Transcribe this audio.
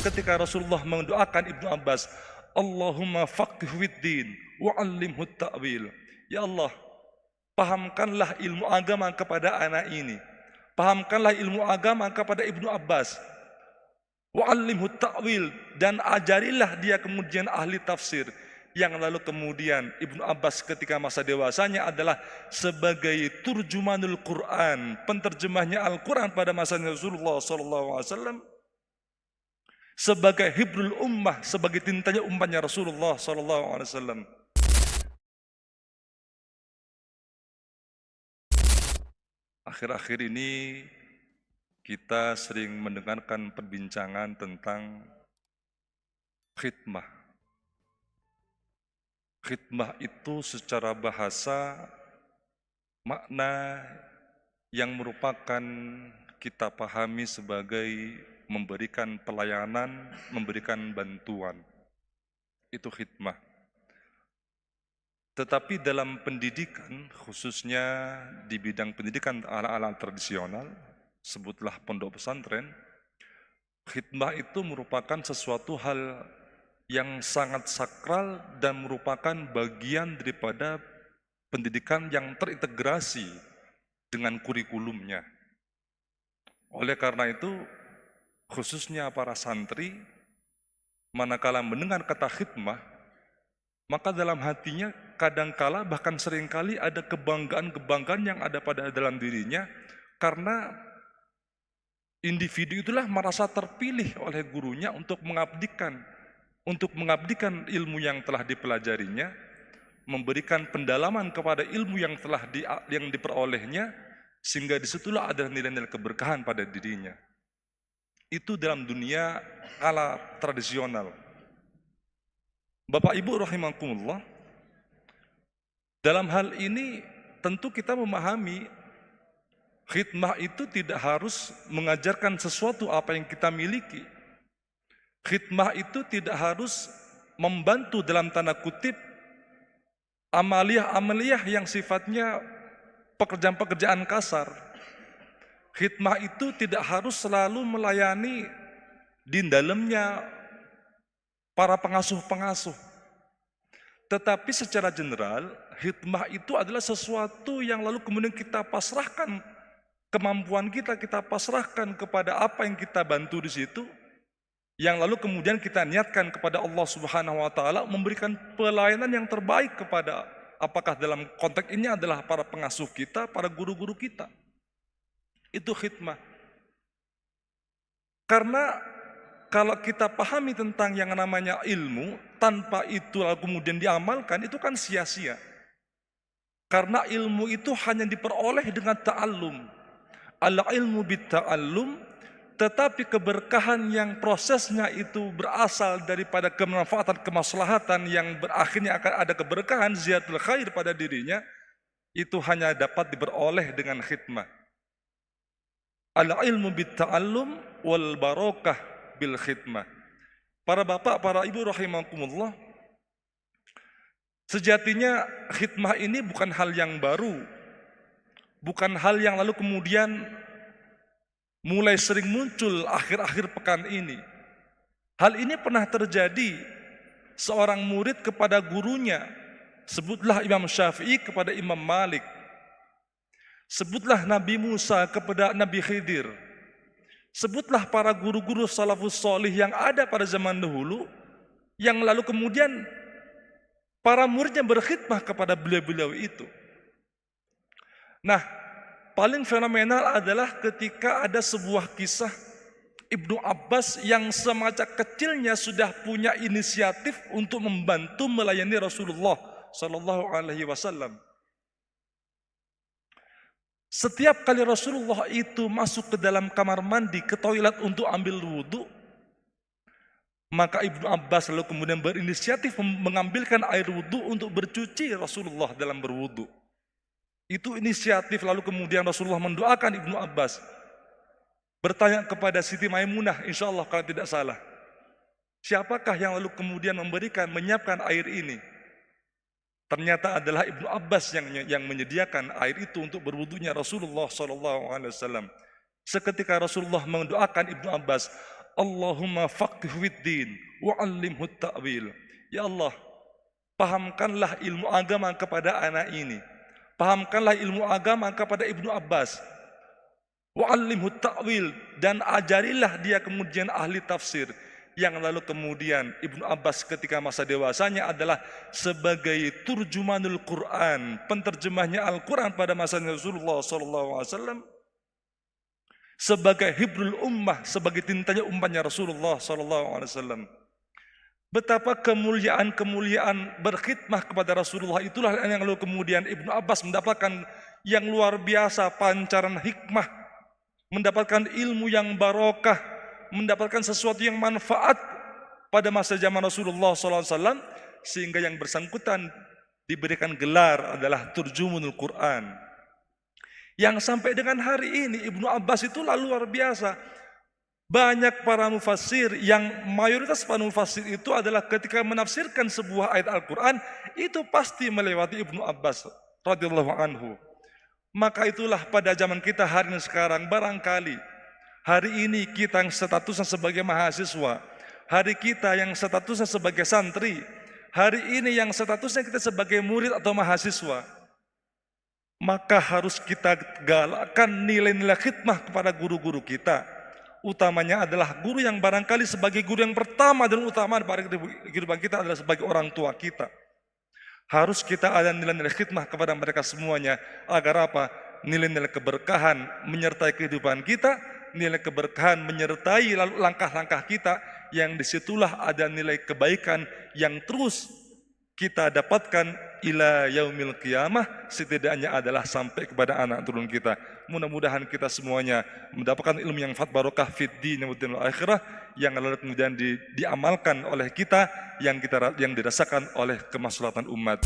seketika Rasulullah mendoakan Ibnu Abbas, Allahumma faqih fiddin wa 'allimhu ta'wil. Ya Allah, pahamkanlah ilmu agama kepada anak ini. Pahamkanlah ilmu agama kepada Ibnu Abbas. Wa 'allimhu ta'wil, dan ajarilah dia kemudian ahli tafsir. Yang lalu kemudian Ibnu Abbas ketika masa dewasanya adalah sebagai turjumanul Quran, penterjemahnya Al-Quran pada masanya Rasulullah SAW, sebagai hibrul ummah, sebagai tintanya umatnya Rasulullah SAW. Akhir-akhir ini kita sering mendengarkan perbincangan tentang khidmah. Khidmah itu secara bahasa makna yang merupakan kita pahami sebagai memberikan pelayanan, memberikan bantuan. Itu khidmah. Tetapi dalam pendidikan, khususnya di bidang pendidikan ala-ala tradisional, sebutlah pondok pesantren, khidmah itu merupakan sesuatu hal yang sangat sakral dan merupakan bagian daripada pendidikan yang terintegrasi dengan kurikulumnya. Oleh karena itu, khususnya para santri, manakala mendengar kata khidmah, maka dalam hatinya kadangkala bahkan seringkali ada kebanggaan-kebanggaan yang ada pada dalam dirinya, karena individu itulah merasa terpilih oleh gurunya untuk mengabdikan ilmu yang telah dipelajarinya, memberikan pendalaman kepada ilmu yang diperolehnya, sehingga disitulah ada nilai-nilai keberkahan pada dirinya. Itu dalam dunia ala tradisional. Bapak Ibu rahimakumullah, dalam hal ini tentu kita memahami khidmah itu tidak harus mengajarkan sesuatu apa yang kita miliki. Khidmah itu tidak harus membantu dalam tanda kutip amaliyah-amaliyah yang sifatnya pekerjaan-pekerjaan kasar. Khidmah itu tidak harus selalu melayani di dalamnya para pengasuh-pengasuh. Tetapi secara general, khidmah itu adalah sesuatu yang lalu kemudian kita pasrahkan kemampuan kita pasrahkan kepada apa yang kita bantu di situ, yang lalu kemudian kita niatkan kepada Allah Subhanahu wa taala memberikan pelayanan yang terbaik kepada, apakah dalam konteks ini adalah para pengasuh kita, para guru-guru kita. Itu khidmah. Karena kalau kita pahami tentang yang namanya ilmu, tanpa itu lalu kemudian diamalkan, itu kan sia-sia. Karena ilmu itu hanya diperoleh dengan ta'allum. Al-ilmu bit-ta'allum, tetapi keberkahan yang prosesnya itu berasal daripada kemanfaatan, kemaslahatan yang berakhirnya akan ada keberkahan, ziyadatul khair pada dirinya, itu hanya dapat diperoleh dengan khidmah. Al-ilmu bit-ta'allum wal barokah bil khidmah. Para bapak, para ibu rahimakumullah, sejatinya khidmah ini bukan hal yang baru, bukan hal yang lalu kemudian mulai sering muncul akhir-akhir pekan ini. Hal ini pernah terjadi, seorang murid kepada gurunya, sebutlah Imam Syafi'i kepada Imam Malik, sebutlah Nabi Musa kepada Nabi Khidir, sebutlah para guru-guru salafus solih yang ada pada zaman dahulu, yang lalu kemudian para muridnya berkhidmah kepada beliau-beliau itu. Nah, paling fenomenal adalah ketika ada sebuah kisah Ibnu Abbas yang semacam kecilnya sudah punya inisiatif untuk membantu melayani Rasulullah Sallallahu Alaihi Wasallam. Setiap kali Rasulullah itu masuk ke dalam kamar mandi, ke toilet untuk ambil wudhu, maka Ibnu Abbas lalu kemudian berinisiatif mengambilkan air wudhu untuk bercuci Rasulullah dalam berwudhu. Itu inisiatif, lalu kemudian Rasulullah mendoakan Ibnu Abbas. Bertanya kepada Siti Maimunah, insya Allah kalau tidak salah, siapakah yang lalu kemudian menyiapkan air ini? Ternyata adalah Ibnu Abbas yang menyediakan air itu untuk berwudunya Rasulullah SAW. Seketika Rasulullah mendoakan Ibnu Abbas, Allahumma faqih fiddin wa'allimhu ta'wil. Ya Allah, pahamkanlah ilmu agama kepada anak ini. Pahamkanlah ilmu agama kepada Ibnu Abbas. Wa'allimhu ta'wil, dan ajarilah dia kemudian ahli tafsir. Yang lalu kemudian Ibnu Abbas ketika masa dewasanya adalah sebagai turjumanul Quran, penterjemahnya Al-Quran pada masanya Rasulullah SAW, sebagai hibrul ummah, sebagai tintanya umatnya Rasulullah SAW. Betapa kemuliaan berkhidmah kepada Rasulullah itulah yang lalu kemudian Ibnu Abbas mendapatkan yang luar biasa pancaran hikmah, mendapatkan ilmu yang barokah, mendapatkan sesuatu yang manfaat pada masa zaman Rasulullah SAW, sehingga yang bersangkutan diberikan gelar adalah turjumunul Quran. Yang sampai dengan hari ini Ibnu Abbas itulah luar biasa. Banyak para mufassir, yang mayoritas para mufassir itu adalah ketika menafsirkan sebuah ayat Al-Quran, itu pasti melewati Ibnu Abbas radhiyallahu anhu. Maka itulah pada zaman kita hari ini sekarang, barangkali hari ini kita yang statusnya sebagai mahasiswa, hari kita yang statusnya sebagai santri, hari ini yang statusnya kita sebagai murid atau mahasiswa, maka harus kita galakkan nilai-nilai khidmah kepada guru-guru kita. Utamanya adalah guru yang barangkali sebagai guru yang pertama dan utama pada kehidupan kita adalah sebagai orang tua kita. Harus kita ada nilai-nilai khidmah kepada mereka semuanya. Agar apa? Nilai-nilai keberkahan menyertai kehidupan kita, nilai keberkahan menyertai lalu langkah-langkah kita, yang disitulah ada nilai kebaikan yang terus kita dapatkan ila yaumil qiyamah, setidaknya adalah sampai kepada anak turun kita. Mudah-mudahan kita semuanya mendapatkan ilmu yang barokah fid din wal akhirah, yang lalu kemudian diamalkan oleh kita, yang dirasakan oleh kemaslahatan umat.